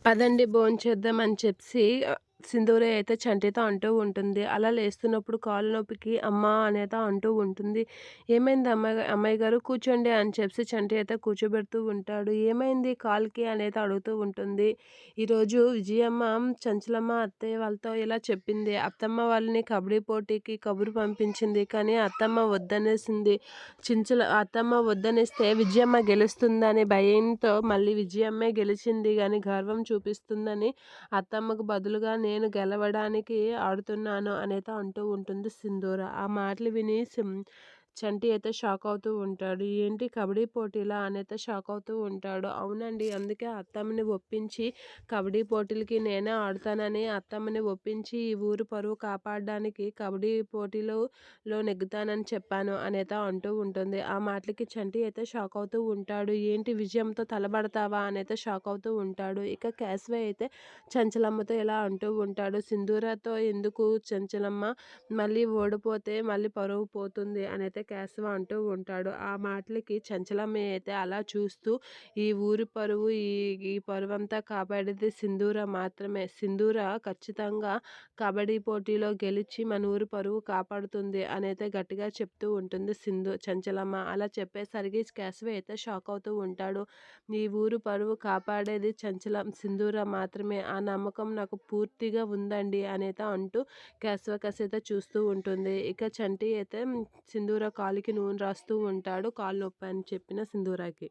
పదండి భోంచేద్దాం అని చెప్పి సింధూర అయితే చంటితో అంటూ ఉంటుంది. అలా లేస్తున్నప్పుడు కాళ్ళు నొప్పికి అమ్మా అనేత అంటూ ఉంటుంది. "ఏమైంది అమ్మాయి గారు కూర్చోండి" అని చెప్పి చంటి అయితే కూర్చోబెడుతూ ఉంటాడు. "ఏమైంది కాలుకి" అనేది అడుగుతూ ఉంటుంది. ఈరోజు విజయమ్మ చంచలమ్మ అత్తయ్య వాళ్ళతో ఇలా చెప్పింది. అత్తమ్మ వాళ్ళని కబడ్డీ పోటీకి కబురు పంపించింది. కానీ అత్తమ్మ వద్దనేసింది. అత్తమ్మ వద్దనేస్తే విజయమ్మ గెలుస్తుందని భయంతో మళ్ళీ విజయమ్మే గెలిచింది గాని గర్వం చూపిస్తుందని అత్తమ్మకు బదులుగా నేను గెలవడానికి ఆడుతున్నాను అనేత అంటూ ఉంటుంది సింధూర. ఆ మాటలు విని చంటి అయితే షాక్ అవుతూ ఉంటాడు. ఏంటి కబడ్డీ పోటీలా అనైతే షాక్ అవుతూ ఉంటాడు. అవునండి, అందుకే అత్తమ్మని ఒప్పించి కబడ్డీ పోటీలకి నేనే ఆడుతానని అత్తమ్మని ఒప్పించి ఈ ఊరు పరువు కాపాడడానికి కబడ్డీ పోటీలో నెగ్గుతానని చెప్పాను అనేత అంటూ ఉంటుంది. ఆ మాటలకి చంటి అయితే షాక్ అవుతూ ఉంటాడు. ఏంటి విజయంతో తలబడతావా అనైతే షాక్ అవుతూ ఉంటాడు. ఇక కేశవ అయితే చంచలమ్మతో ఇలా అంటూ ఉంటాడు. సింధూరతో ఎందుకు చంచలమ్మ, మళ్ళీ ఓడిపోతే మళ్ళీ పరువు పోతుంది అనైతే కేశవ అంటూ ఉంటాడు. ఆ మాటలకి చంచలమ్మ అయితే అలా చూస్తూ ఈ ఊరి పరువు ఈ పరువంతా కాపాడేది సింధూర మాత్రమే. సింధూర ఖచ్చితంగా కబడ్డీ పోటీలో గెలిచి మన ఊరి పరువు కాపాడుతుంది అనైతే గట్టిగా చెప్తూ ఉంటుంది చంచలమ్మ. అలా చెప్పేసరికి కేశవ అయితే షాక్ అవుతూ ఉంటాడు. ఈ ఊరు పరువు కాపాడేది సింధూర మాత్రమే. ఆ నమ్మకం నాకు పూర్తిగా ఉందండి అనేత అంటూ కేశవ చూస్తూ ఉంటుంది. ఇక చంటి అయితే సింధూర కాలికి నూనె రాస్తూ ఉంటాడు. కాలు నొప్పి అని చెప్పిన సింధూరకి.